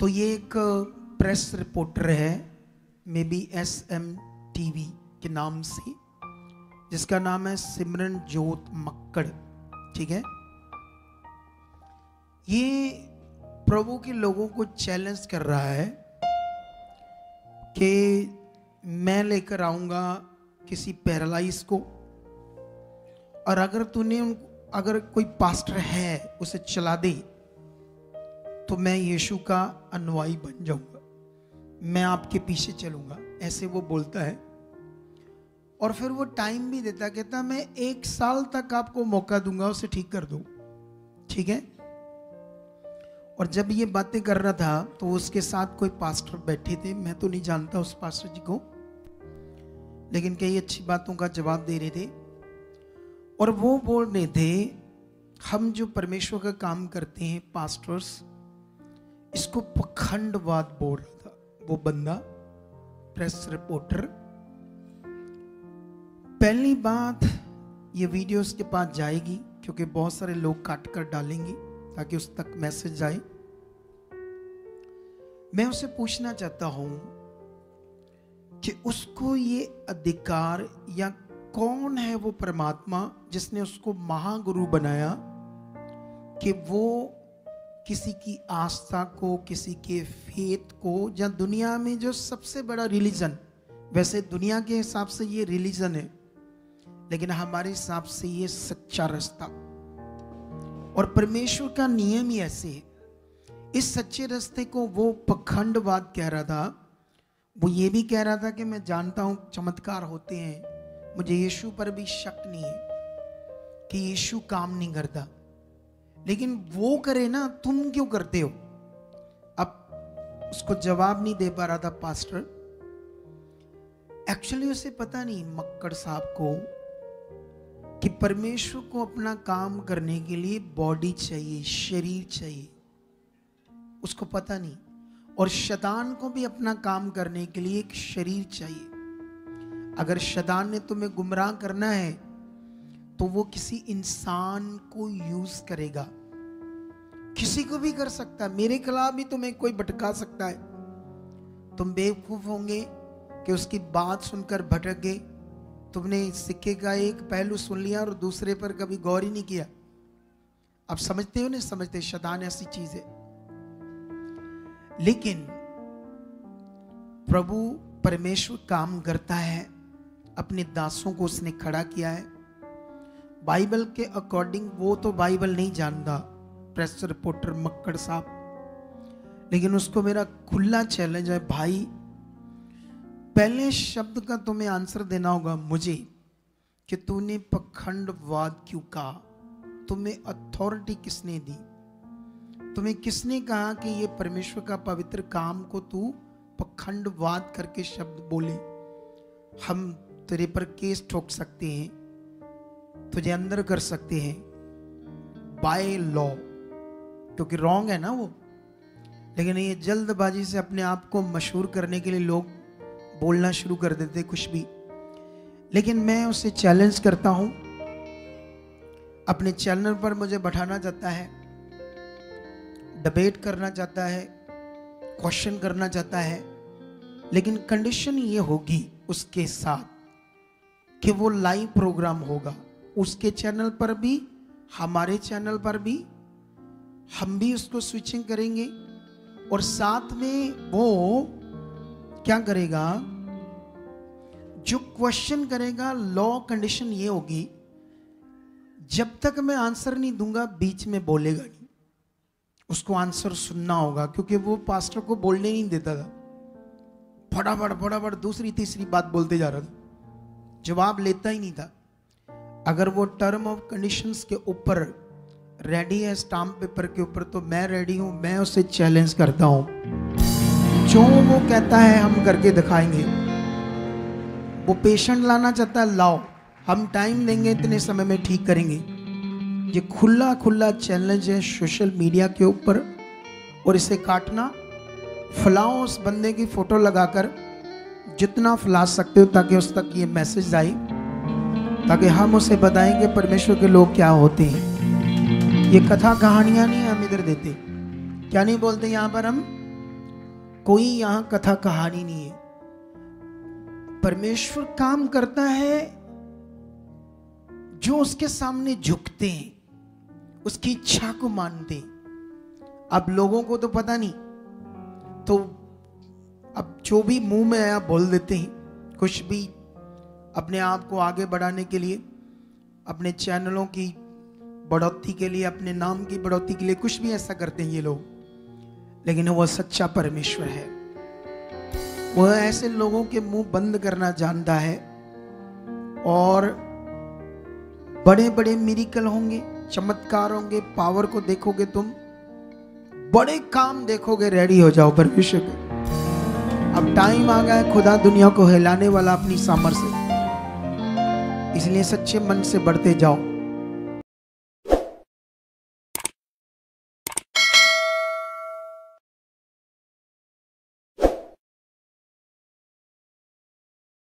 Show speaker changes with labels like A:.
A: तो ये एक प्रेस रिपोर्टर है, मे बी SMTV के नाम से, जिसका नाम है सिमरनजोत मक्कड़। ठीक है, ये प्रभु के लोगों को चैलेंज कर रहा है कि मैं लेकर आऊंगा किसी पैरालाइज को, और अगर कोई पास्टर है उसे चला दे तो मैं यीशु का अनुयायी बन जाऊंगा, मैं आपके पीछे चलूंगा, ऐसे वो बोलता है। और फिर वो टाइम भी देता, कहता मैं 1 साल तक आपको मौका दूंगा, उसे ठीक कर दो। ठीक है, और जब ये बातें कर रहा था तो उसके साथ कोई पास्टर बैठे थे, मैं तो नहीं जानता उस पास्टर जी को, लेकिन कई अच्छी बातों का जवाब दे रहे थे। और वो बोल रहे थे, हम जो परमेश्वर का काम करते हैं पास्टर्स, इसको पखंडवाद बोल रहा था वो बंदा, प्रेस रिपोर्टर। पहली बात, ये वीडियो उसके पास जाएगी क्योंकि बहुत सारे लोग काट कर डालेंगे ताकि उस तक मैसेज जाए। मैं उसे पूछना चाहता हूं कि उसको ये अधिकार, या कौन है वो परमात्मा जिसने उसको महागुरु बनाया कि वो किसी की आस्था को, किसी के फेथ को, या दुनिया में जो सबसे बड़ा रिलीजन, वैसे दुनिया के हिसाब से ये रिलीजन है, लेकिन हमारे हिसाब से ये सच्चा रास्ता, और परमेश्वर का नियम ही ऐसे है। इस सच्चे रास्ते को वो पखंडवाद कह रहा था। वो ये भी कह रहा था कि मैं जानता हूं चमत्कार होते हैं, मुझे यीशु पर भी शक नहीं है कि यीशु काम नहीं करता, लेकिन वो करे ना, तुम क्यों करते हो? अब उसको जवाब नहीं दे पा रहा था पास्टर। एक्चुअली उसे पता नहीं, मक्कड़ साहब को, कि परमेश्वर को अपना काम करने के लिए बॉडी चाहिए, शरीर चाहिए, उसको पता नहीं। और शैतान को भी अपना काम करने के लिए एक शरीर चाहिए। अगर शैतान ने तुम्हें गुमराह करना है तो वो किसी इंसान को यूज करेगा, किसी को भी कर सकता है, मेरे खिलाफ भी तुम्हें कोई भटका सकता है। तुम बेवकूफ होंगे कि उसकी बात सुनकर भटक गए, तुमने सिक्के का एक पहलू सुन लिया और दूसरे पर कभी गौर ही नहीं किया। अब समझते हो नहीं समझते, शैतान ऐसी चीज है। लेकिन प्रभु परमेश्वर काम करता है, अपने दासों को उसने खड़ा किया है बाइबल के अकॉर्डिंग। वो तो बाइबल नहीं जानता प्रेस रिपोर्टर मक्कड़ साहब, लेकिन उसको मेरा खुला चैलेंज है, भाई पहले शब्द का तुम्हें आंसर देना होगा मुझे कि तूने पखंडवाद क्यों कहा, तुम्हें अथॉरिटी किसने दी, तुम्हें किसने कहा कि ये परमेश्वर का पवित्र काम को तू पखंडवाद करके शब्द बोले। हम तेरे पर केस ठोक सकते हैं, तुझे अंदर कर सकते हैं बाय लॉ, क्योंकि रॉन्ग है ना वो। लेकिन ये जल्दबाजी से अपने आप को मशहूर करने के लिए लोग बोलना शुरू कर देते कुछ भी। लेकिन मैं उसे चैलेंज करता हूं, अपने चैनल पर मुझे बैठाना चाहता है, डिबेट करना चाहता है, क्वेश्चन करना चाहता है, लेकिन कंडीशन ये होगी उसके साथ कि वो लाइव प्रोग्राम होगा उसके चैनल पर भी, हमारे चैनल पर भी, हम भी उसको स्विचिंग करेंगे। और साथ में वो क्या करेगा, जो क्वेश्चन करेगा, लॉ कंडीशन ये होगी, जब तक मैं आंसर नहीं दूंगा बीच में बोलेगा नहीं, उसको आंसर सुनना होगा, क्योंकि वो पास्टर को बोलने नहीं देता था, फटाफट दूसरी तीसरी बात बोलते जा रहा था, जवाब लेता ही नहीं था। अगर वो टर्म ऑफ कंडीशंस के ऊपर रेडी है, स्टाम्प पेपर के ऊपर, तो मैं रेडी हूं, मैं उसे चैलेंज करता हूं, जो वो कहता है हम करके दिखाएंगे। वो पेशेंट लाना चाहता है, लाओ, हम टाइम देंगे, इतने समय में ठीक करेंगे। ये खुला चैलेंज है सोशल मीडिया के ऊपर, और इसे काटना, फैलाओ उस बंदे की फोटो लगाकर, जितना फैला सकते हो ताकि उस तक ये मैसेज आए, ताकि हम उसे बताएं कि परमेश्वर के लोग क्या होते हैं। ये कथा कहानियां नहीं हम इधर देते, क्या नहीं बोलते यहाँ पर हम, कोई यहां कथा कहानी नहीं है। परमेश्वर काम करता है जो उसके सामने झुकते हैं, उसकी इच्छा को मानते हैं। अब लोगों को तो पता नहीं, तो अब जो भी मुंह में आया बोल देते हैं। कुछ भी अपने आप को आगे बढ़ाने के लिए, अपने चैनलों की बढ़ोतरी के लिए, अपने नाम की बढ़ोतरी के लिए कुछ भी ऐसा करते हैं ये लोग। लेकिन वो सच्चा परमेश्वर है, वह ऐसे लोगों के मुंह बंद करना जानता है। और बड़े बड़े मिरेकल होंगे, चमत्कार होंगे, पावर को देखोगे तुम, बड़े काम देखोगे। रेडी हो जाओ परमेश्वर के। अब टाइम आ गया है खुदा दुनिया को हिलाने वाला अपनी सामर्थ से। इसलिए सच्चे मन से बढ़ते जाओ।